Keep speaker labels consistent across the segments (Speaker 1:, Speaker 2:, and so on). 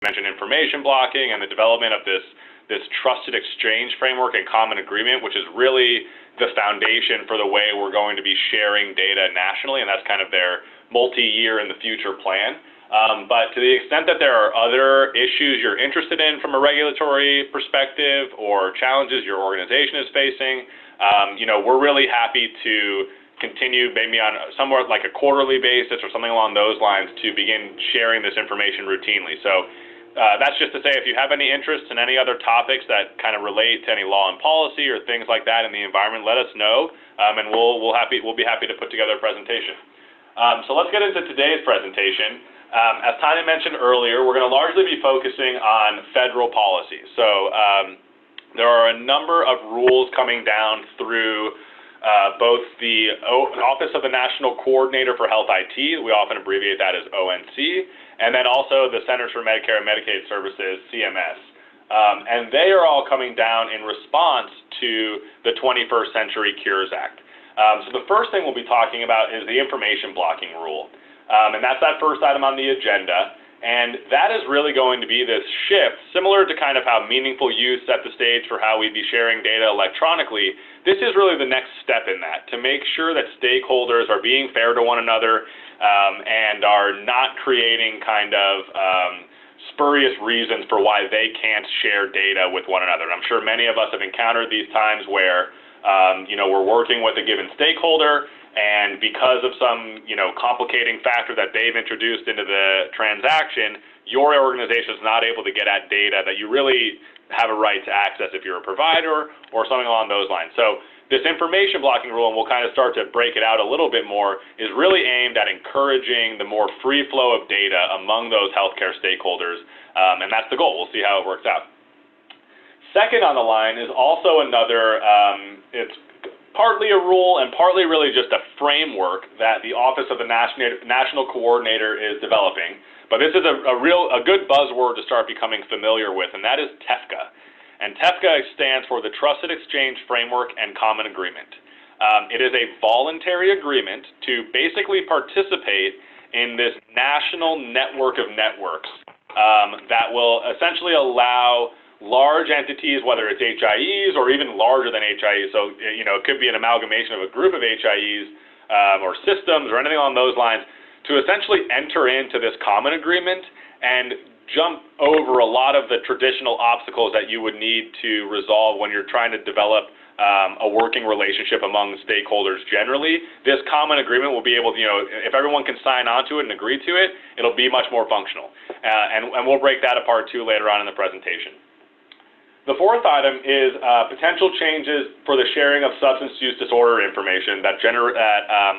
Speaker 1: mentioned information blocking and the development of this trusted exchange framework and common agreement, which is really the foundation for the way we're going to be sharing data nationally, and that's kind of their multi-year in the future plan. But to the extent that there are other issues you're interested in from a regulatory perspective or challenges your organization is facing, we're really happy to continue maybe on somewhat like a quarterly basis or something along those lines to begin sharing this information routinely. So that's just to say, if you have any interest in any other topics that kind of relate to any law and policy or things like that in the environment, let us know, and we'll be happy to put together a presentation. So let's get into today's presentation. As Tanya mentioned earlier, we're going to largely be focusing on federal policy. So there are a number of rules coming down through both the Office of the National Coordinator for Health IT, we often abbreviate that as ONC, and then also the Centers for Medicare and Medicaid Services, CMS. And they are all coming down in response to the 21st Century Cures Act. So the first thing we'll be talking about is the Information Blocking Rule. And that's that first item on the agenda. And that is really going to be this shift, similar to kind of how meaningful use set the stage for how we'd be sharing data electronically. This is really the next step in that, to make sure that stakeholders are being fair to one another and are not creating kind of spurious reasons for why they can't share data with one another. And I'm sure many of us have encountered these times where we're working with a given stakeholder, and because of some, complicating factor that they've introduced into the transaction, your organization is not able to get at data that you really have a right to access if you're a provider or something along those lines. So this information blocking rule, and we'll kind of start to break it out a little bit more, is really aimed at encouraging the more free flow of data among those healthcare stakeholders, and that's the goal. We'll see how it works out. Second on the line is also another, it's partly a rule and partly really just a framework that the Office of the National Coordinator is developing. But this is a good buzzword to start becoming familiar with, and that is TEFCA. And TEFCA stands for the Trusted Exchange Framework and Common Agreement. It is a voluntary agreement to basically participate in this national network of networks that will essentially allow large entities, whether it's HIEs or even larger than HIEs, so it could be an amalgamation of a group of HIEs or systems or anything along those lines, to essentially enter into this common agreement and jump over a lot of the traditional obstacles that you would need to resolve when you're trying to develop a working relationship among stakeholders generally. This common agreement will be able to, if everyone can sign onto it and agree to it, it'll be much more functional. And we'll break that apart too later on in the presentation. The fourth item is potential changes for the sharing of substance use disorder information that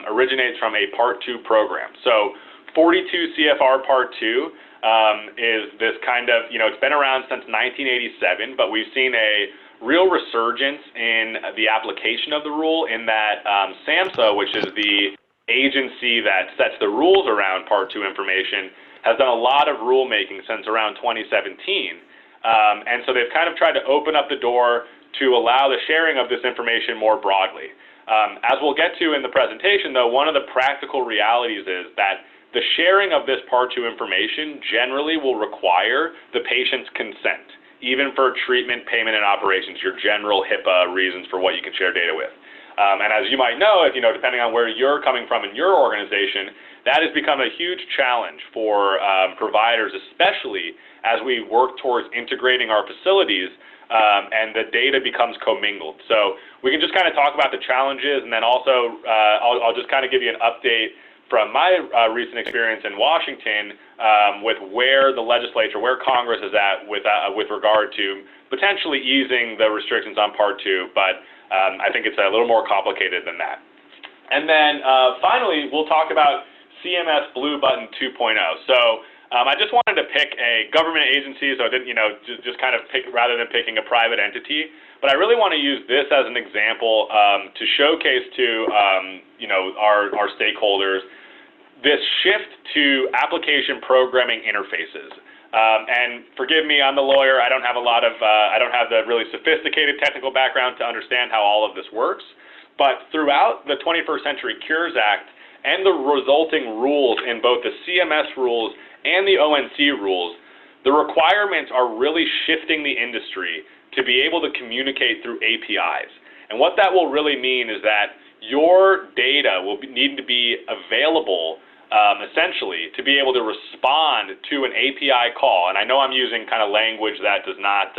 Speaker 1: originates from a Part 2 program. So 42 C.F.R. Part 2 is this kind of, it's been around since 1987, but we've seen a real resurgence in the application of the rule in that SAMHSA, which is the agency that sets the rules around Part 2 information, has done a lot of rulemaking since around 2017. And so they've kind of tried to open up the door to allow the sharing of this information more broadly. As we'll get to in the presentation, though, one of the practical realities is that the sharing of this Part 2 information generally will require the patient's consent, even for treatment, payment, and operations, your general HIPAA reasons for what you can share data with. And as you might know, depending on where you're coming from in your organization, that has become a huge challenge for providers, especially as we work towards integrating our facilities and the data becomes commingled. So we can just kind of talk about the challenges, and then also I'll just kind of give you an update from my recent experience in Washington with where the legislature, where Congress is at with regard to potentially easing the restrictions on Part 2, but I think it's a little more complicated than that. And then finally, we'll talk about CMS Blue Button 2.0. So I just wanted to pick a government agency, so I didn't, just kind of pick rather than picking a private entity. But I really want to use this as an example to showcase to our stakeholders this shift to application programming interfaces. And forgive me, I'm the lawyer. I don't have I don't have the really sophisticated technical background to understand how all of this works. But throughout the 21st Century Cures Act and the resulting rules in both the CMS rules and the ONC rules, the requirements are really shifting the industry to be able to communicate through APIs. And what that will really mean is that your data will need to be available essentially to be able to respond to an API call. And I know I'm using kind of language that does not,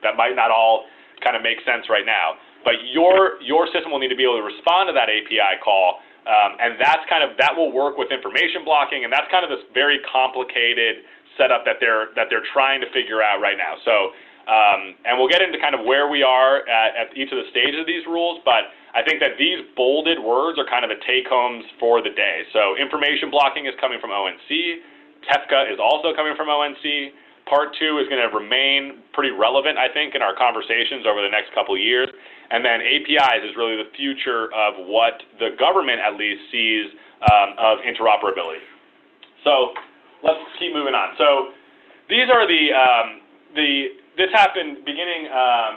Speaker 1: that might not all kind of make sense right now, but your system will need to be able to respond to that API call, and that will work with information blocking, and that's kind of this very complicated setup that they're trying to figure out right now. So, and we'll get into kind of where we are at each of the stages of these rules, but I think that these bolded words are kind of the take-homes for the day. So information blocking is coming from ONC. TEFCA is also coming from ONC. Part 2 is going to remain pretty relevant, I think, in our conversations over the next couple of years. And then APIs is really the future of what the government at least sees of interoperability. So let's keep moving on. So these are this happened beginning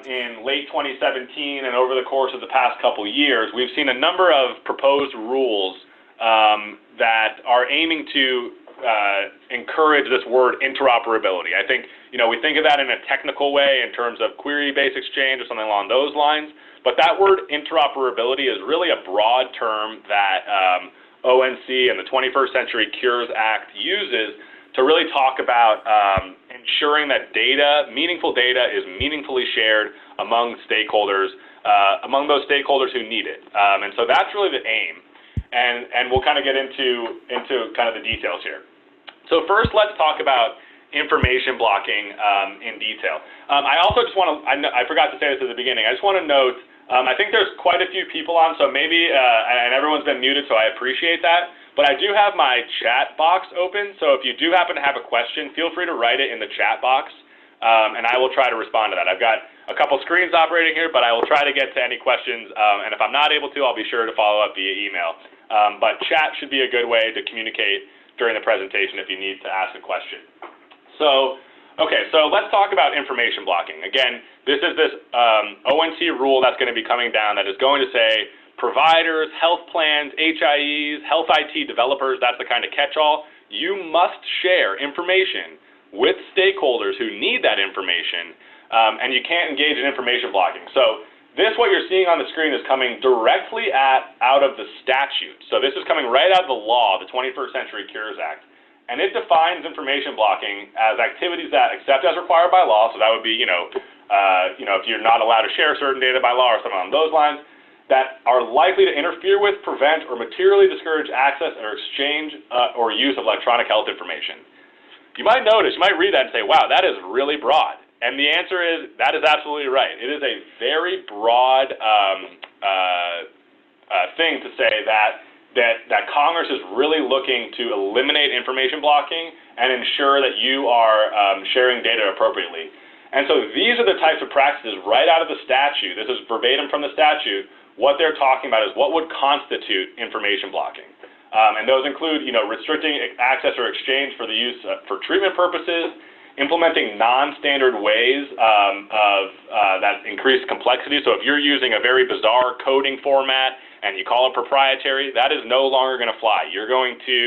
Speaker 1: in late 2017, and over the course of the past couple of years, we've seen a number of proposed rules that are aiming to encourage this word interoperability. I think, we think of that in a technical way in terms of query-based exchange or something along those lines, but that word interoperability is really a broad term that ONC and the 21st Century Cures Act uses to really talk about ensuring that meaningful data is meaningfully shared among stakeholders, among those stakeholders who need it. And so that's really the aim. And we'll kind of get into kind of the details here. So first, let's talk about information blocking in detail. I also just want to, I forgot to say this at the beginning, I just want to note, I think there's quite a few people on, so maybe, and everyone's been muted, so I appreciate that, but I do have my chat box open, so if you do happen to have a question, feel free to write it in the chat box, and I will try to respond to that. I've got a couple screens operating here, but I will try to get to any questions, and if I'm not able to, I'll be sure to follow up via email. But chat should be a good way to communicate during the presentation if you need to ask a question. So, okay, so let's talk about information blocking. Again, this is this ONC rule that's going to be coming down that is going to say providers, health plans, HIEs, health IT developers, that's the kind of catch-all. You must share information with stakeholders who need that information, and you can't engage in information blocking. So this, what you're seeing on the screen, is coming directly out of the statute. So this is coming right out of the law, the 21st Century Cures Act. And it defines information blocking as activities that, except as required by law, so that would be, if you're not allowed to share certain data by law or something along those lines, that are likely to interfere with, prevent, or materially discourage access or exchange or use of electronic health information. You might notice, you might read that and say, wow, that is really broad. And the answer is, that is absolutely right. It is a very broad thing to say that Congress is really looking to eliminate information blocking and ensure that you are sharing data appropriately. And so these are the types of practices right out of the statute. This is verbatim from the statute. What they're talking about is what would constitute information blocking. And those include, restricting access or exchange for the use for treatment purposes, implementing non-standard ways that increase complexity. So if you're using a very bizarre coding format and you call it proprietary, that is no longer going to fly. You're going to,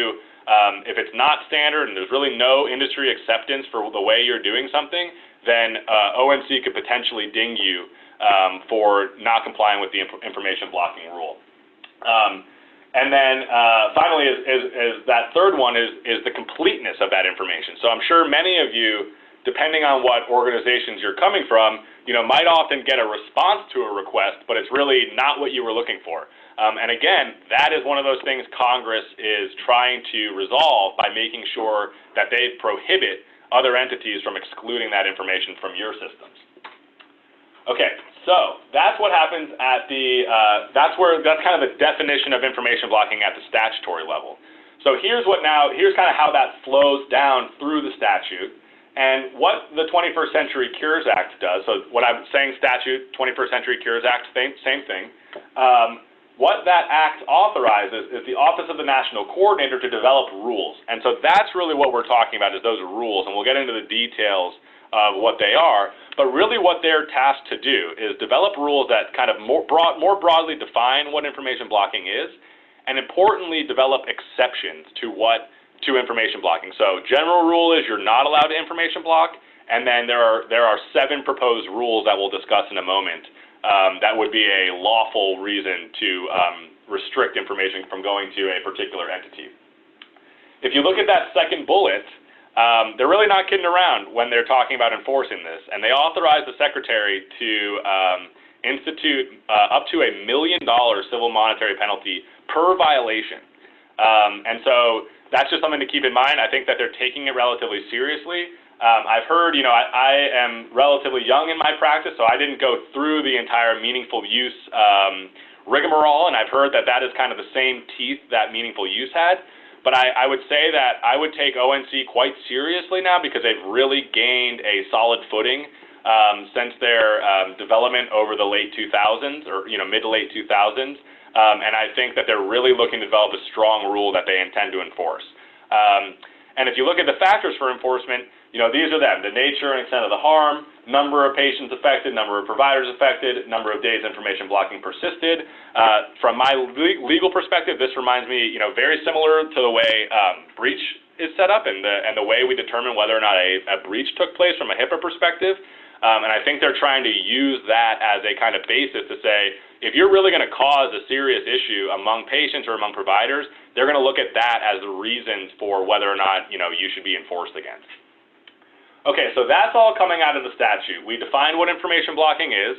Speaker 1: if it's not standard and there's really no industry acceptance for the way you're doing something, then ONC could potentially ding you for not complying with the information blocking rule. And then finally, is that third one is the completeness of that information. So I'm sure many of you, depending on what organizations you're coming from, might often get a response to a request, but it's really not what you were looking for. And again, that is one of those things Congress is trying to resolve by making sure that they prohibit other entities from excluding that information from your systems. Okay, so that's what happens at that's kind of the definition of information blocking at the statutory level. So here's kind of how that flows down through the statute. And what the 21st Century Cures Act does, so what I'm saying statute, 21st Century Cures Act, same thing. What that act authorizes is the Office of the National Coordinator to develop rules. And so that's really what we're talking about, is those rules, and we'll get into the details of what they are. But really what they're tasked to do is develop rules that kind of more broadly define what information blocking is, and importantly develop exceptions to what to information blocking. So general rule is you're not allowed to information block, and then there are 7 proposed rules that we'll discuss in a moment that would be a lawful reason to restrict information from going to a particular entity. If you look at that second bullet, they're really not kidding around when they're talking about enforcing this, and they authorize the Secretary to institute up to $1 million civil monetary penalty per violation. And so that's just something to keep in mind. I think that they're taking it relatively seriously. I've heard, I am relatively young in my practice, so I didn't go through the entire meaningful use rigmarole, and I've heard that that is kind of the same teeth that meaningful use had. But I would say that I would take ONC quite seriously now because they've really gained a solid footing since their development over the late 2000s or mid to late 2000s, and I think that they're really looking to develop a strong rule that they intend to enforce. And if you look at the factors for enforcement, these are them: the nature and extent of the harm, number of patients affected, number of providers affected, number of days information blocking persisted. From my legal perspective, this reminds me, very similar to the way breach is set up and the way we determine whether or not a breach took place from a HIPAA perspective. And I think they're trying to use that as a kind of basis to say, if you're really going to cause a serious issue among patients or among providers, they're going to look at that as the reasons for whether or not, you should be enforced against. Okay, so that's all coming out of the statute. We defined what information blocking is.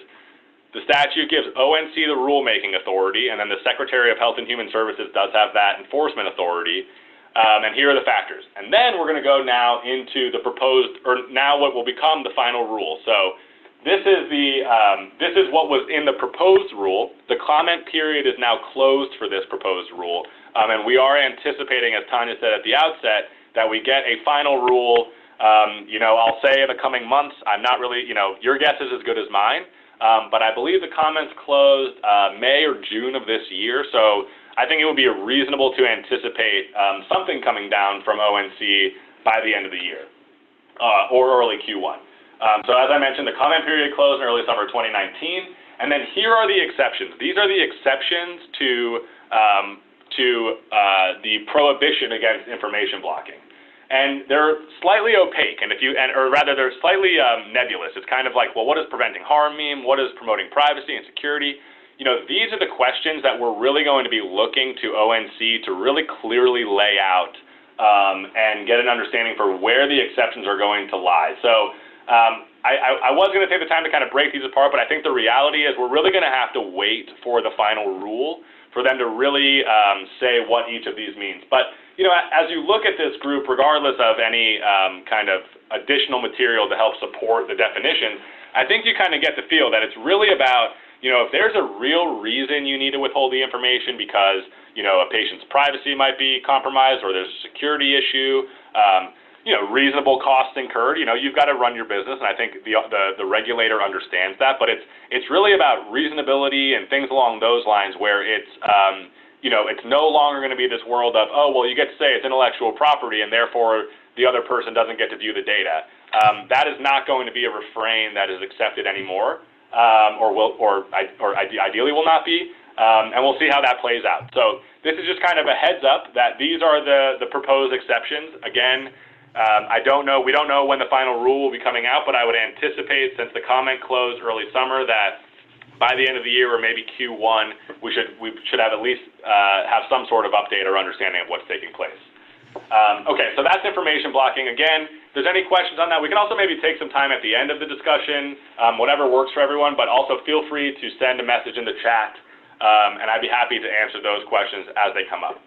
Speaker 1: The statute gives ONC the rulemaking authority, and then the Secretary of Health and Human Services does have that enforcement authority. And here are the factors. And then we're going to go now into the proposed, or now what will become the final rule. So this is what was in the proposed rule. The comment period is now closed for this proposed rule. And we are anticipating, as Tanya said at the outset, that we get a final rule. I'll say in the coming months. I'm not really, your guess is as good as mine. But I believe the comments closed May or June of this year. So I think it would be reasonable to anticipate something coming down from ONC by the end of the year or early Q1. So as I mentioned, the comment period closed in early summer 2019. And then here are the exceptions. These are the exceptions to the prohibition against information blocking. And they're slightly opaque, or rather they're slightly nebulous. It's kind of like, well, what does preventing harm mean? What is promoting privacy and security? These are the questions that we're really going to be looking to ONC to really clearly lay out and get an understanding for where the exceptions are going to lie. So I was going to take the time to kind of break these apart, but I think the reality is we're really going to have to wait for the final rule for them to really say what each of these means. But as you look at this group, regardless of any kind of additional material to help support the definition, I think you kind of get the feel that it's really about, if there's a real reason you need to withhold the information because, a patient's privacy might be compromised or there's a security issue, reasonable costs incurred, you've got to run your business, and I think the regulator understands that, but it's really about reasonability and things along those lines where it's no longer going to be this world of, oh, well, you get to say it's intellectual property and therefore the other person doesn't get to view the data. That is not going to be a refrain that is accepted anymore, or ideally will not be, and we'll see how that plays out. So this is just kind of a heads up that these are the proposed exceptions. Again, we don't know when the final rule will be coming out, but I would anticipate, since the comment closed early summer, that by the end of the year or maybe Q1, we should have at least have some sort of update or understanding of what's taking place. Okay, so that's information blocking. Again, if there's any questions on that, we can also maybe take some time at the end of the discussion, whatever works for everyone, but also feel free to send a message in the chat, and I'd be happy to answer those questions as they come up.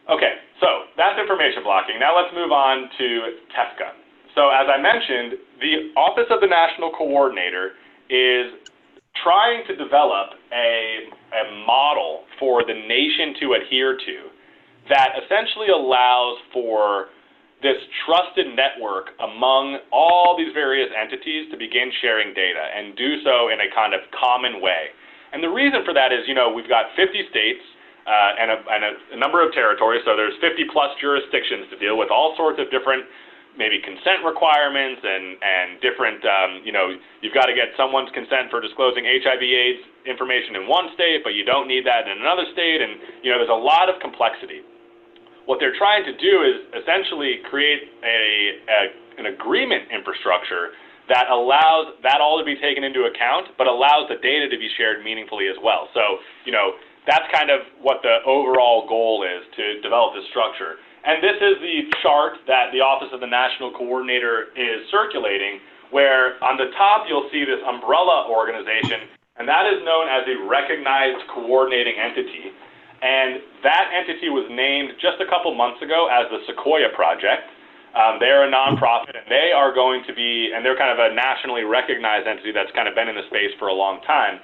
Speaker 1: Okay, so that's information blocking. Now let's move on to TEFCA. So as I mentioned, the Office of the National Coordinator is trying to develop a model for the nation to adhere to that essentially allows for this trusted network among all these various entities to begin sharing data and do so in a kind of common way. And the reason for that is, we've got 50 states and a number of territories, so there's 50 plus jurisdictions to deal with, all sorts of different maybe consent requirements and different, you've got to get someone's consent for disclosing HIV/AIDS information in one state, but you don't need that in another state, and, there's a lot of complexity. what they're trying to do is essentially create an agreement infrastructure that allows that all to be taken into account, but allows the data to be shared meaningfully as well. So, that's kind of what the overall goal is, to develop this structure. And this is the chart that the Office of the National Coordinator is circulating, where on the top you'll see this umbrella organization, and that is known as a recognized coordinating entity. And that entity was named just a couple months ago as the Sequoia Project. They're a nonprofit, and they are going to be, and they're kind of a nationally recognized entity that's kind of been in the space for a long time.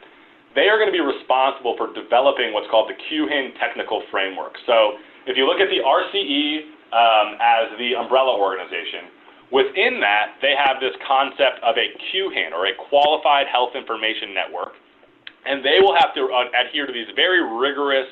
Speaker 1: They are going to be responsible for developing what's called the QHIN technical framework. So if you look at the RCE as the umbrella organization, within that, they have this concept of a QHIN, or a Qualified Health Information Network, and they will have to adhere to these very rigorous,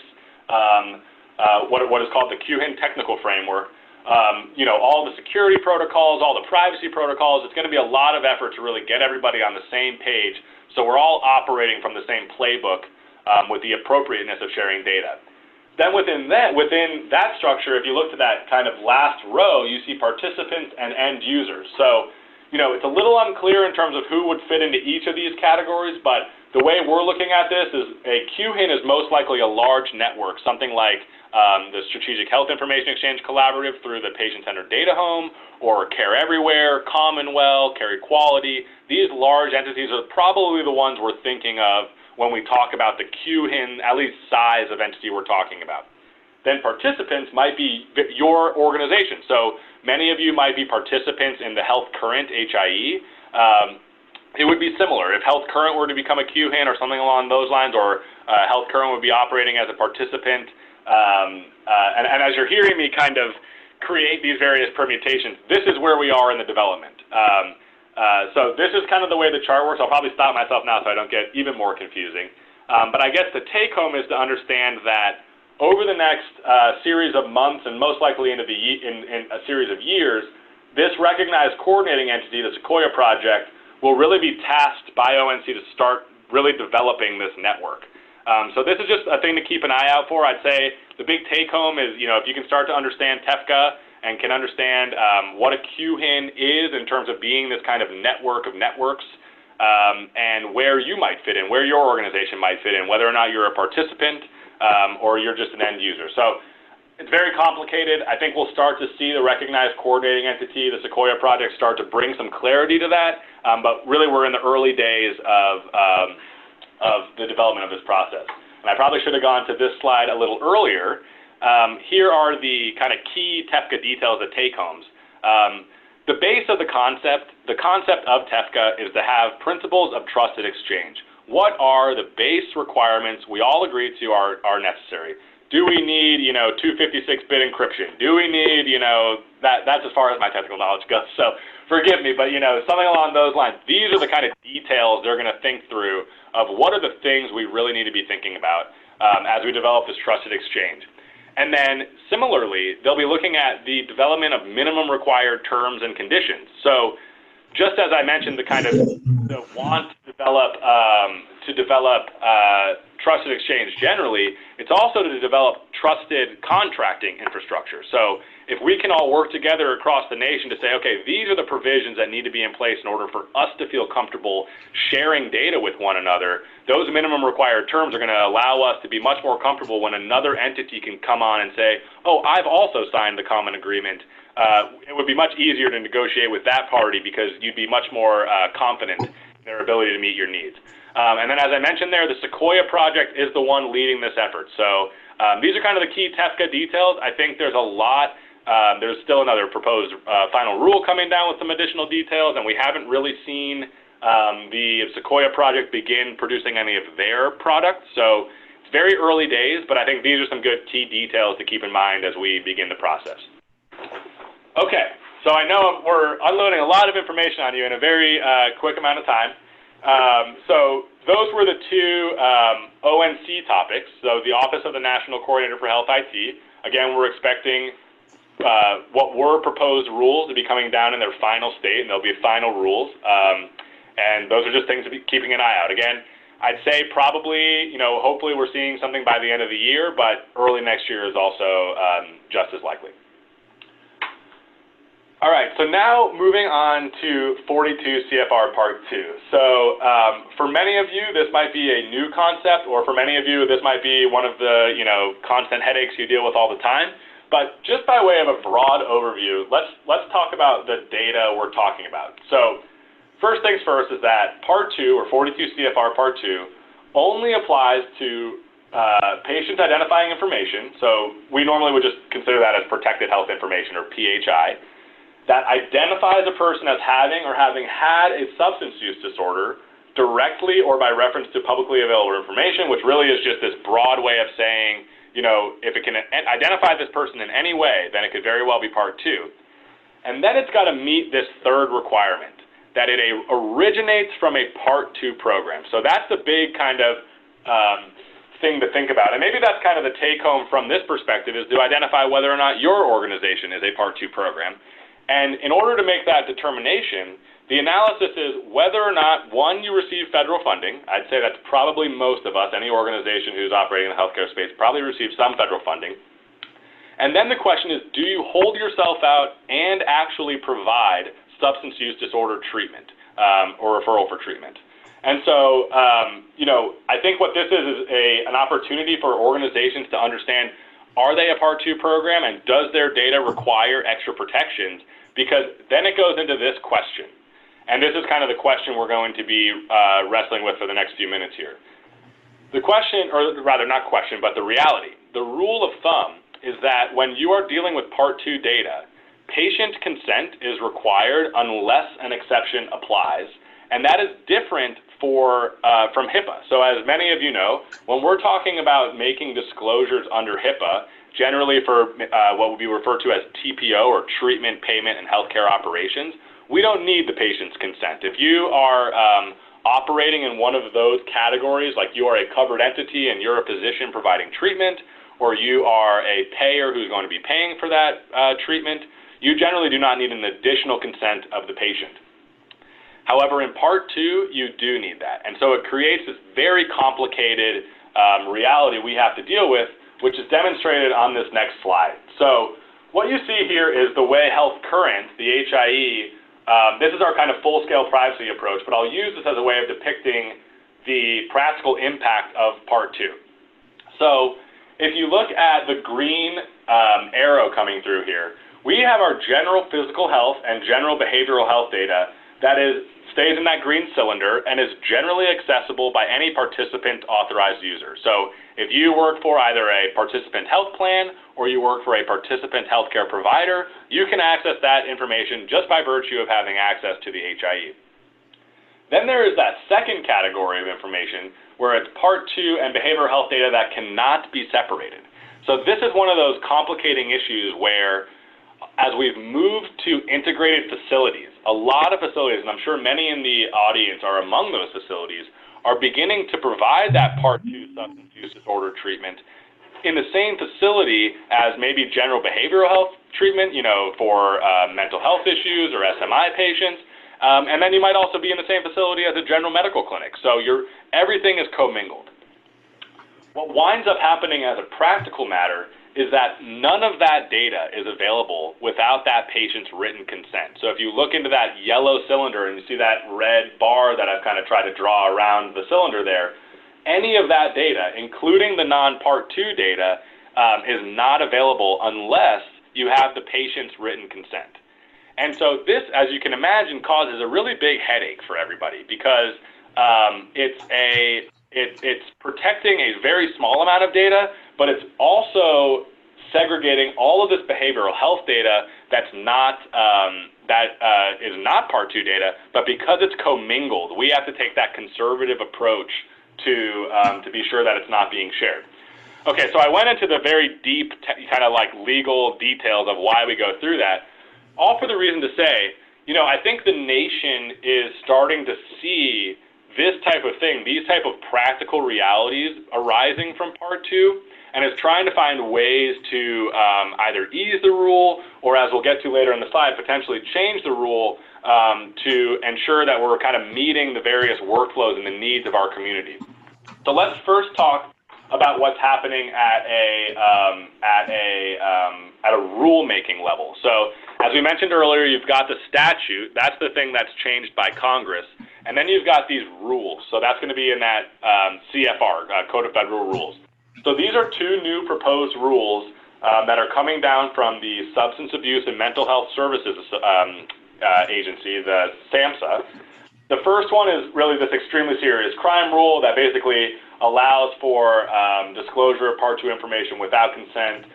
Speaker 1: what is called the QHIN technical framework. All the security protocols, all the privacy protocols. It's going to be a lot of effort to really get everybody on the same page, so we're all operating from the same playbook with the appropriateness of sharing data. Then within that structure, if you look to that kind of last row, you see participants and end users. So, it's a little unclear in terms of who would fit into each of these categories, but the way we're looking at this is a QHIN is most likely a large network, something like the Strategic Health Information Exchange Collaborative through the Patient-Centered Data Home, or Care Everywhere, Commonwealth, Care Equality. These large entities are probably the ones we're thinking of when we talk about the QHIN, at least size of entity we're talking about. Then participants might be your organization. So many of you might be participants in the Health Current HIE. It would be similar. If Health Current were to become a QHIN or something along those lines, or Health Current would be operating as a participant. And as you're hearing me kind of create these various permutations, this is where we are in the development. So this is kind of the way the chart works. I'll probably stop myself now so I don't get even more confusing. But I guess the take home is to understand that over the next series of months, and most likely into in a series of years, this recognized coordinating entity, the Sequoia Project, will really be tasked by ONC to start really developing this network. So this is just a thing to keep an eye out for. I'd say the big take home is, if you can start to understand TEFCA and can understand what a QHIN is in terms of being this kind of network of networks, and where you might fit in, where your organization might fit in, whether or not you're a participant or you're just an end user. So it's very complicated. I think we'll start to see the recognized coordinating entity, the Sequoia Project, start to bring some clarity to that. But really, we're in the early days of the development of this process. And I probably should have gone to this slide a little earlier. Here are the kind of key TEFCA details, the take-homes. The base of the concept of TEFCA is to have principles of trusted exchange. What are the base requirements we all agree to are necessary? Do we need, 256-bit encryption? Do we need, that's as far as my technical knowledge goes, so forgive me, but, something along those lines. These are the kind of details they're going to think through of what are the things we really need to be thinking about as we develop this trusted exchange. And then, similarly, they'll be looking at the development of minimum required terms and conditions. So just as I mentioned, the kind of the want to develop trusted exchange generally, it's also to develop trusted contracting infrastructure. So if we can all work together across the nation to say, okay, these are the provisions that need to be in place in order for us to feel comfortable sharing data with one another, those minimum required terms are going to allow us to be much more comfortable when another entity can come on and say, oh, I've also signed the common agreement. It would be much easier to negotiate with that party because you'd be much more confident in their ability to meet your needs. And then, as I mentioned there, the Sequoia Project is the one leading this effort. So these are kind of the key TEFCA details. I think there's a lot. There's still another proposed final rule coming down with some additional details, and we haven't really seen the Sequoia Project begin producing any of their products. So it's very early days, but I think these are some good key details to keep in mind as we begin the process. Okay, so I know we're unloading a lot of information on you in a very quick amount of time. So those were the two ONC topics. So the Office of the National Coordinator for Health IT. Again, we're expecting what were proposed rules to be coming down in their final state, and there'll be final rules. And those are just things to be keeping an eye out. Again, I'd say probably, hopefully we're seeing something by the end of the year, but early next year is also just as likely. All right, so now moving on to 42 CFR Part 2. So for many of you, this might be a new concept, or for many of you, this might be one of the, constant headaches you deal with all the time. But just by way of a broad overview, let's talk about the data we're talking about. So first things first is that Part 2, or 42 CFR Part 2, only applies to patient identifying information. So we normally would just consider that as protected health information, or PHI, that identifies a person as having or having had a substance use disorder directly or by reference to publicly available information, which really is just this broad way of saying, if it can identify this person in any way, then it could very well be Part 2. And then it's got to meet this third requirement, that it originates from a Part 2 program. So that's the big kind of thing to think about. And maybe that's kind of the take-home from this perspective, is to identify whether or not your organization is a Part 2 program. And in order to make that determination, the analysis is whether or not, one, you receive federal funding. I'd say that's probably most of us. Any organization who's operating in the healthcare space probably receives some federal funding. And then the question is, do you hold yourself out and actually provide substance use disorder treatment or referral for treatment? And so, I think what this is an opportunity for organizations to understand, are they a Part 2 program, and does their data require extra protections? Because then it goes into this question. And this is kind of the question we're going to be wrestling with for the next few minutes here. The question, or rather not question, but the reality, the rule of thumb is that when you are dealing with Part 2 data, patient consent is required unless an exception applies. And that is different from HIPAA. So as many of you know, when we're talking about making disclosures under HIPAA, generally for what would be referred to as TPO, or treatment, payment, and healthcare operations, we don't need the patient's consent. If you are operating in one of those categories, like you are a covered entity and you're a physician providing treatment, or you are a payer who's going to be paying for that treatment, you generally do not need an additional consent of the patient. However, in Part 2, you do need that. And so it creates this very complicated reality we have to deal with, which is demonstrated on this next slide. So what you see here is the way Health Current, the HIE, this is our kind of full-scale privacy approach, but I'll use this as a way of depicting the practical impact of Part 2. So if you look at the green arrow coming through here, we have our general physical health and general behavioral health data that stays in that green cylinder and is generally accessible by any participant authorized user. So if you work for either a participant health plan or you work for a participant healthcare provider, you can access that information just by virtue of having access to the HIE. Then there is that second category of information where it's Part 2 and behavioral health data that cannot be separated. So this is one of those complicating issues where, as we've moved to integrated facilities, a lot of facilities, and I'm sure many in the audience are among those facilities, are beginning to provide that Part 2 substance use disorder treatment in the same facility as maybe general behavioral health treatment, for mental health issues or SMI patients. And then you might also be in the same facility as a general medical clinic. So everything is commingled. What winds up happening as a practical matter is that none of that data is available without that patient's written consent. So if you look into that yellow cylinder and you see that red bar that I've kind of tried to draw around the cylinder there, any of that data, including the non-Part 2 data, is not available unless you have the patient's written consent. And so this, as you can imagine, causes a really big headache for everybody, because it's protecting a very small amount of data, but it's also segregating all of this behavioral health data that's not is not Part 2 data, but because it's commingled, we have to take that conservative approach to be sure that it's not being shared. Okay, so I went into the very deep kind of like legal details of why we go through that, all for the reason to say, I think the nation is starting to see this type of thing, these type of practical realities arising from Part 2, and is trying to find ways to either ease the rule, or, as we'll get to later in the slide, potentially change the rule to ensure that we're kind of meeting the various workflows and the needs of our community. So let's first talk about what's happening at a rulemaking level. So as we mentioned earlier, you've got the statute. That's the thing that's changed by Congress. And then you've got these rules. So that's going to be in that C.F.R, Code of Federal Rules. So these are two new proposed rules that are coming down from the Substance Abuse and Mental Health Services Agency, the SAMHSA. The first one is really this extremely serious crime rule that basically allows for disclosure of Part 2 information without consent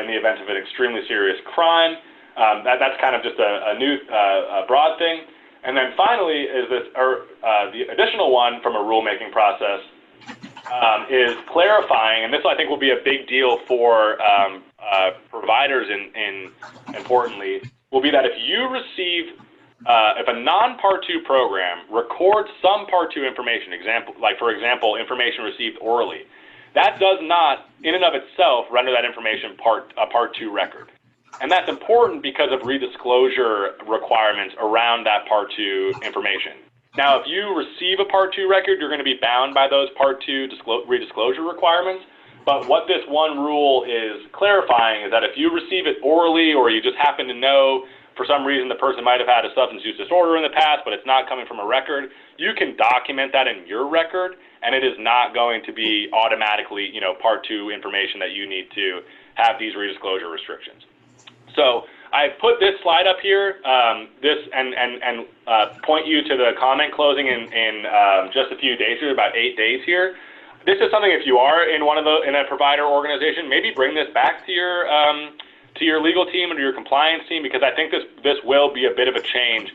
Speaker 1: in the event of an extremely serious crime. That's kind of just a new broad thing. And then finally is this, the additional one from a rulemaking process is clarifying, and this I think will be a big deal for providers importantly, will be that if you receive, if a non-Part 2 program records some Part 2 information, for example, information received orally, that does not, in and of itself, render that information a Part 2 record. And that's important because of redisclosure requirements around that Part 2 information. Now, if you receive a Part 2 record, you're going to be bound by those Part 2 redisclosure requirements. But what this one rule is clarifying is that if you receive it orally, or you just happen to know for some reason the person might have had a substance use disorder in the past, but it's not coming from a record, you can document that in your record, and it is not going to be automatically, Part 2 information that you need to have these redisclosure restrictions. So I put this slide up here, point you to the comment closing in just a few days here, about 8 days here. This is something, if you are in a provider organization, maybe bring this back to your legal team and to your compliance team, because I think this will be a bit of a change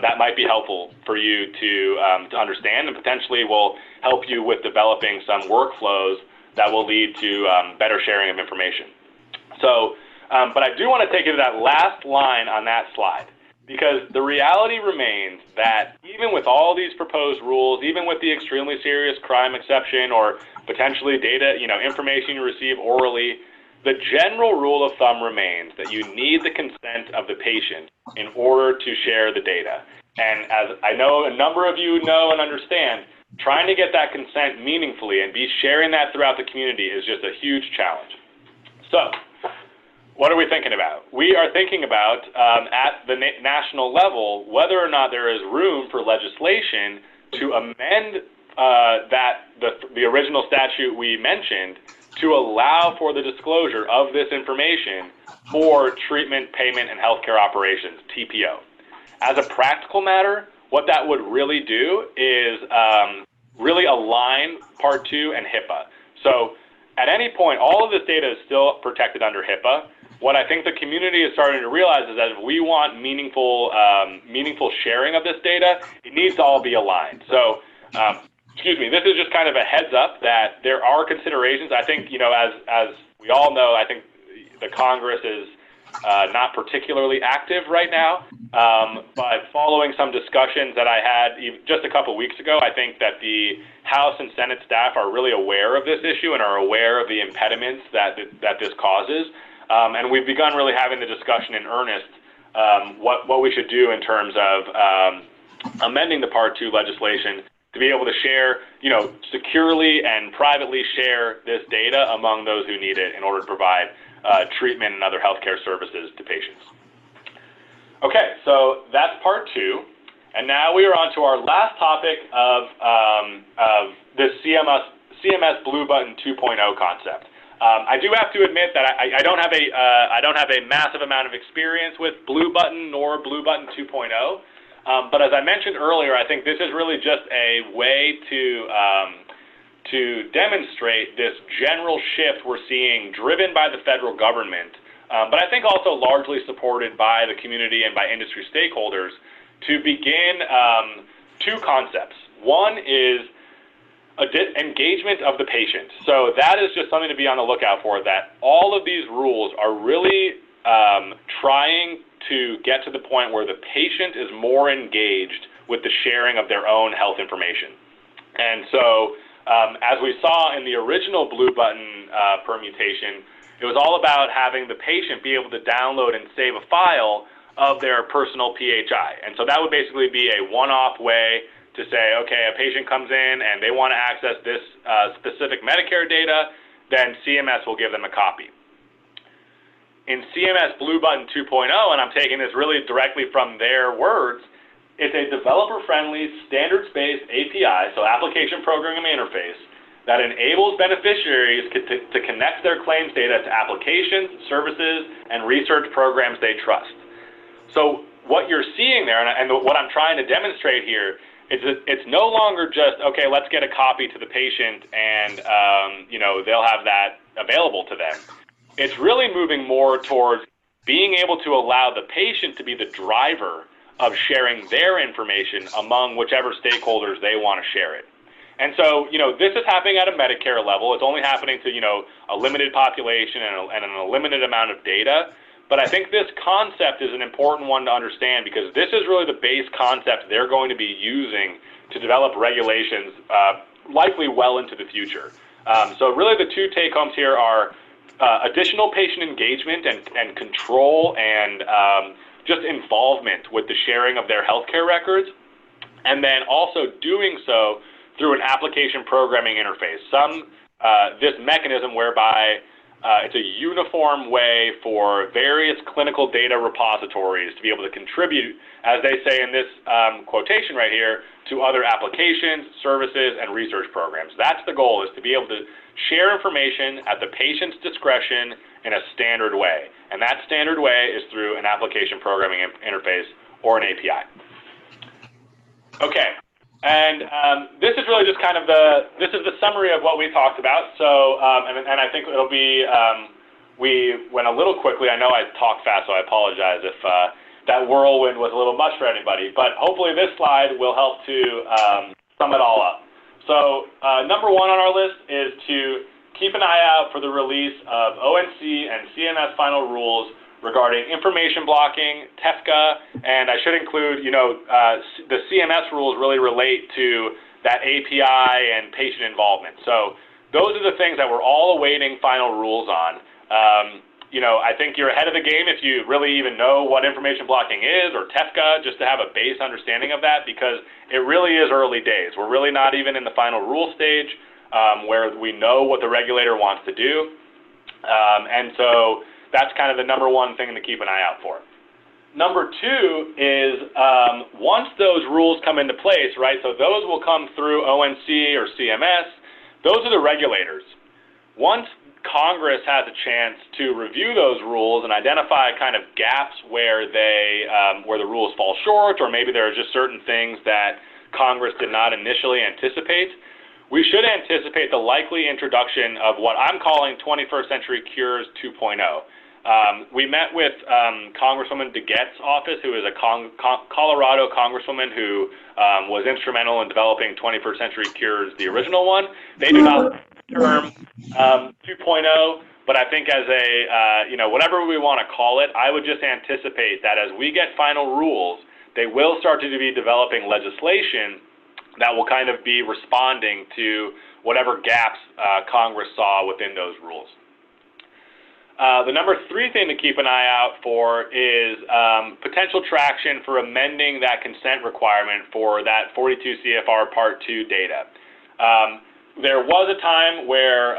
Speaker 1: that might be helpful for you to understand, and potentially will help you with developing some workflows that will lead to better sharing of information. So. But I do want to take you to that last line on that slide, because the reality remains that even with all these proposed rules, even with the extremely serious crime exception or potentially data, information you receive orally, the general rule of thumb remains that you need the consent of the patient in order to share the data. And as I know a number of you know and understand, trying to get that consent meaningfully and be sharing that throughout the community is just a huge challenge. So, what are we thinking about? We are thinking about, at the national level, whether or not there is room for legislation to amend the original statute we mentioned to allow for the disclosure of this information for treatment, payment, and healthcare operations, TPO. As a practical matter, what that would really do is really align Part 2 and HIPAA. So at any point, all of this data is still protected under HIPAA. What I think the community is starting to realize is that if we want meaningful sharing of this data, it needs to all be aligned. So, this is just kind of a heads up that there are considerations. I think, as we all know, I think the Congress is not particularly active right now. But following some discussions that I had just a couple weeks ago, I think that the House and Senate staff are really aware of this issue and are aware of the impediments that this causes. And we've begun really having the discussion in earnest, what we should do in terms of amending the Part 2 legislation to be able to share, securely and privately share this data among those who need it in order to provide treatment and other healthcare services to patients. Okay, so that's Part 2. And now we are on to our last topic of this CMS Blue Button 2.0 concept. I do have to admit that I don't have a massive amount of experience with Blue Button nor Blue Button 2.0, but as I mentioned earlier, I think this is really just a way to demonstrate this general shift we're seeing driven by the federal government, but I think also largely supported by the community and by industry stakeholders to begin two concepts. One is engagement of the patient. So that is just something to be on the lookout for, that all of these rules are really trying to get to the point where the patient is more engaged with the sharing of their own health information. And so as we saw in the original Blue Button permutation, it was all about having the patient be able to download and save a file of their personal PHI. And so that would basically be a one-off way to say, okay, a patient comes in and they want to access this specific Medicare data, then CMS will give them a copy. In CMS Blue Button 2.0, and I'm taking this really directly from their words, it's a developer-friendly, standards-based API, so application programming interface, that enables beneficiaries to connect their claims data to applications, services, and research programs they trust. So what you're seeing there, and what I'm trying to demonstrate here, is that it's no longer just, okay, let's get a copy to the patient and they'll have that available to them. It's really moving more towards being able to allow the patient to be the driver of sharing their information among whichever stakeholders they want to share it. And so, this is happening at a Medicare level. It's only happening to, a limited population and a limited amount of data. But I think this concept is an important one to understand, because this is really the base concept they're going to be using to develop regulations likely well into the future. So really the two take-homes here are additional patient engagement and control and just involvement with the sharing of their healthcare records, and then also doing so through an application programming interface. This mechanism whereby it's a uniform way for various clinical data repositories to be able to contribute, as they say in this quotation right here, to other applications, services, and research programs. That's the goal, is to be able to share information at the patient's discretion in a standard way. And that standard way is through an application programming interface or an API. Okay. And this is really just kind of this is the summary of what we talked about. So, and I think it'll be, we went a little quickly. I know I talked fast, so I apologize if that whirlwind was a little much for anybody. But hopefully this slide will help to sum it all up. So number one on our list is to keep an eye out for the release of ONC and CMS final rules regarding information blocking, TEFCA, and I should include, the CMS rules really relate to that API and patient involvement. So those are the things that we're all awaiting final rules on. I think you're ahead of the game if you really even know what information blocking is, or TEFCA, just to have a base understanding of that, because it really is early days. We're really not even in the final rule stage where we know what the regulator wants to do. And so that's kind of the number one thing to keep an eye out for. Number two is once those rules come into place, right, so those will come through ONC or CMS, those are the regulators. Once Congress has a chance to review those rules and identify kind of gaps where where the rules fall short, or maybe there are just certain things that Congress did not initially anticipate, we should anticipate the likely introduction of what I'm calling 21st Century Cures 2.0. We met with Congresswoman DeGette's office, who is a Colorado congresswoman who was instrumental in developing 21st Century Cures, the original one. They do not like the term 2.0, but I think as whatever we want to call it, I would just anticipate that as we get final rules, they will start to be developing legislation that will kind of be responding to whatever gaps Congress saw within those rules. The number three thing to keep an eye out for is potential traction for amending that consent requirement for that 42 CFR Part 2 data. There was a time where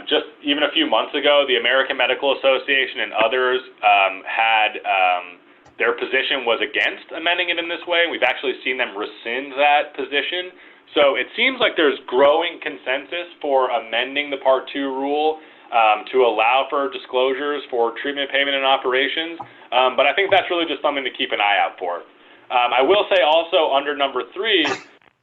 Speaker 1: just even a few months ago, the American Medical Association and others their position was against amending it in this way. We've actually seen them rescind that position. So it seems like there's growing consensus for amending the Part 2 rule to allow for disclosures for treatment, payment, and operations. But I think that's really just something to keep an eye out for. I will say also under number three,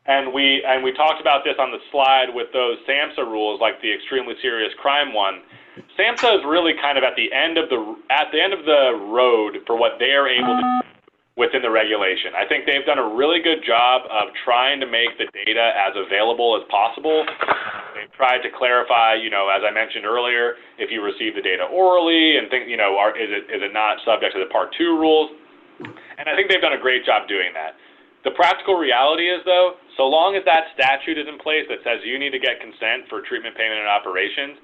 Speaker 1: and we talked about this on the slide with those SAMHSA rules, like the extremely serious crime one. SAMHSA is really kind of at the end of the road for what they are able to do within the regulation. I think they've done a really good job of trying to make the data as available as possible. They've tried to clarify, as I mentioned earlier, if you receive the data orally and think, is it not subject to the Part 2 rules? And I think they've done a great job doing that. The practical reality is, though, so long as that statute is in place that says you need to get consent for treatment, payment, and operations,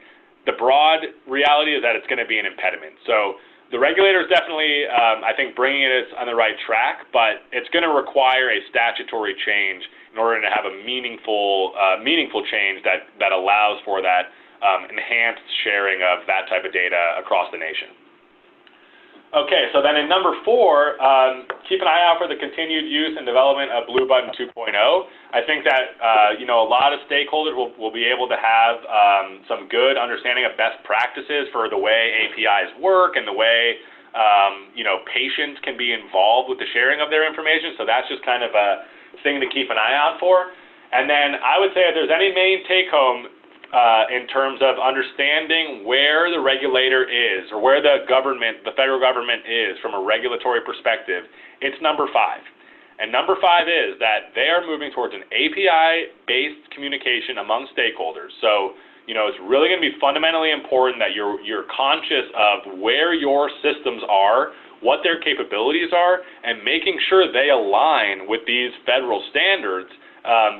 Speaker 1: the broad reality is that it's going to be an impediment. So the regulator is definitely, I think, bringing it on the right track, but it's going to require a statutory change in order to have a meaningful change that allows for that enhanced sharing of that type of data across the nation. Okay, so then in number 4, keep an eye out for the continued use and development of Blue Button 2.0. I think that a lot of stakeholders will be able to have some good understanding of best practices for the way APIs work and the way patients can be involved with the sharing of their information. So that's just kind of a thing to keep an eye out for. And then I would say if there's any main take-home in terms of understanding where the regulator is or where the federal government is from a regulatory perspective, it's number 5. And number 5 is that they are moving towards an API-based communication among stakeholders. So, it's really going to be fundamentally important that you're conscious of where your systems are, what their capabilities are, and making sure they align with these federal standards.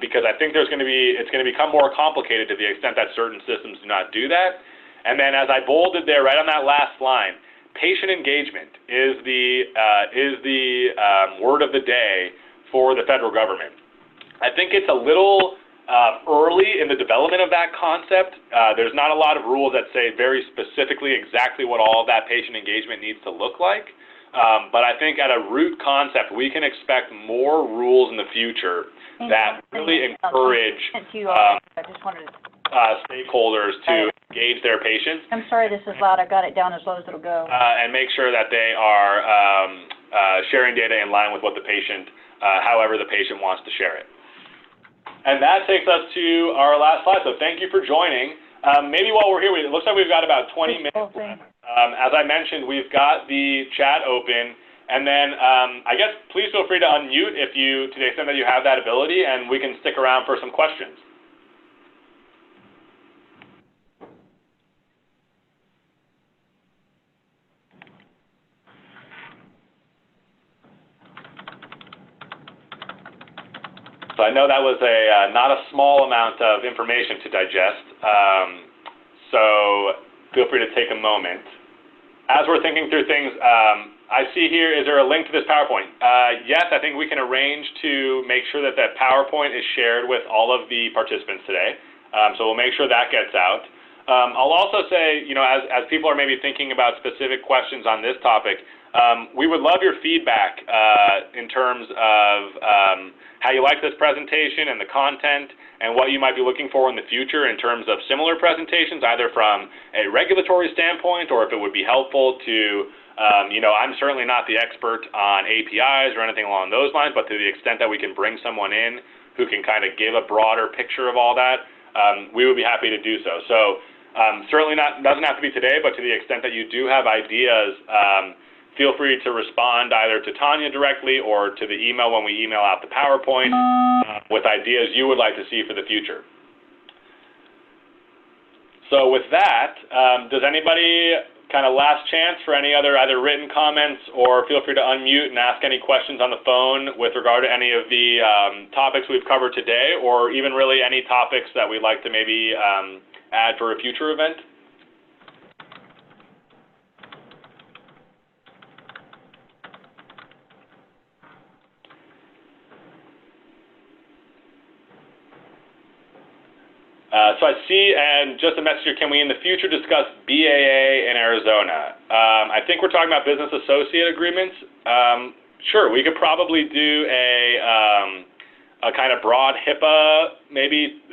Speaker 1: Because I think it's going to become more complicated to the extent that certain systems do not do that. And then, as I bolded there, right on that last line, patient engagement is the word of the day for the federal government. I think it's a little early in the development of that concept. There's not a lot of rules that say very specifically exactly what all of that patient engagement needs to look like. But I think at a root concept, we can expect more rules in the future that really encourage stakeholders to engage their patients.
Speaker 2: I'm sorry this is loud. I got it down as low as it'll go.
Speaker 1: And make sure that they are sharing data in line with what the patient, however the patient wants to share it. And that takes us to our last slide. So thank you for joining. Maybe while we're here, it looks like we've got about 20 minutes left. As I mentioned, we've got the chat open. And then I guess please feel free to unmute to the extent that you have that ability, and we can stick around for some questions. So I know that was not a small amount of information to digest. So feel free to take a moment. As we're thinking through things, I see here, is there a link to this PowerPoint? Yes, I think we can arrange to make sure that that PowerPoint is shared with all of the participants today. So we'll make sure that gets out. I'll also say, as people are maybe thinking about specific questions on this topic, we would love your feedback in terms of how you like this presentation and the content and what you might be looking for in the future in terms of similar presentations, either from a regulatory standpoint or if it would be helpful to, I'm certainly not the expert on APIs or anything along those lines, but to the extent that we can bring someone in who can kind of give a broader picture of all that, we would be happy to do so. So certainly doesn't have to be today, but to the extent that you do have ideas, feel free to respond either to Tanya directly or to the email when we email out the PowerPoint with ideas you would like to see for the future. So with that, does anybody, kind of last chance for any other either written comments, or feel free to unmute and ask any questions on the phone with regard to any of the topics we've covered today, or even really any topics that we'd like to maybe add for a future event? So I see, and just a message here, can we in the future discuss BAA in Arizona? I think we're talking about business associate agreements. Sure, we could probably do a kind of broad HIPAA maybe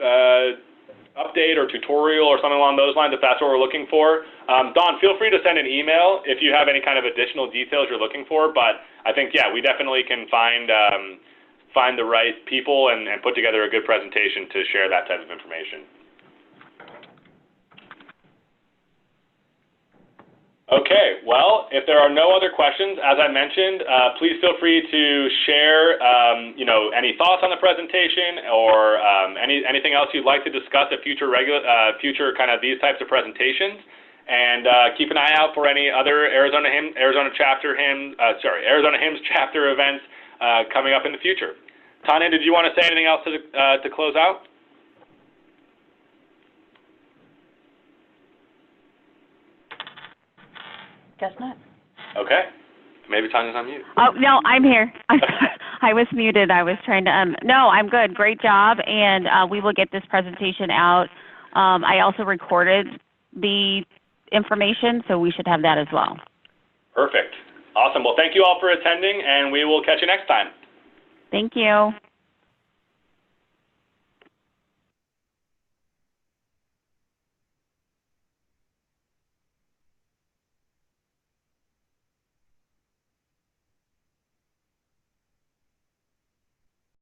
Speaker 1: update or tutorial or something along those lines if that's what we're looking for. Don, feel free to send an email if you have any kind of additional details you're looking for, but I think, yeah, we definitely can find the right people and put together a good presentation to share that type of information. Okay, well, if there are no other questions, as I mentioned, please feel free to share, any thoughts on the presentation or anything else you'd like to discuss at future kind of these types of presentations. And keep an eye out for any other Arizona HIMSS chapter events coming up in the future. Tanya, did you want to say anything else to close out?
Speaker 2: Guess not.
Speaker 1: maybe Tanya's on mute.
Speaker 3: Oh, no, I'm here. I was muted. I was trying to, no, I'm good. Great job, and we will get this presentation out. I also recorded the information, so we should have that as well.
Speaker 1: Perfect. Awesome. Well, thank you all for attending, and we will catch you next time.
Speaker 3: Thank you.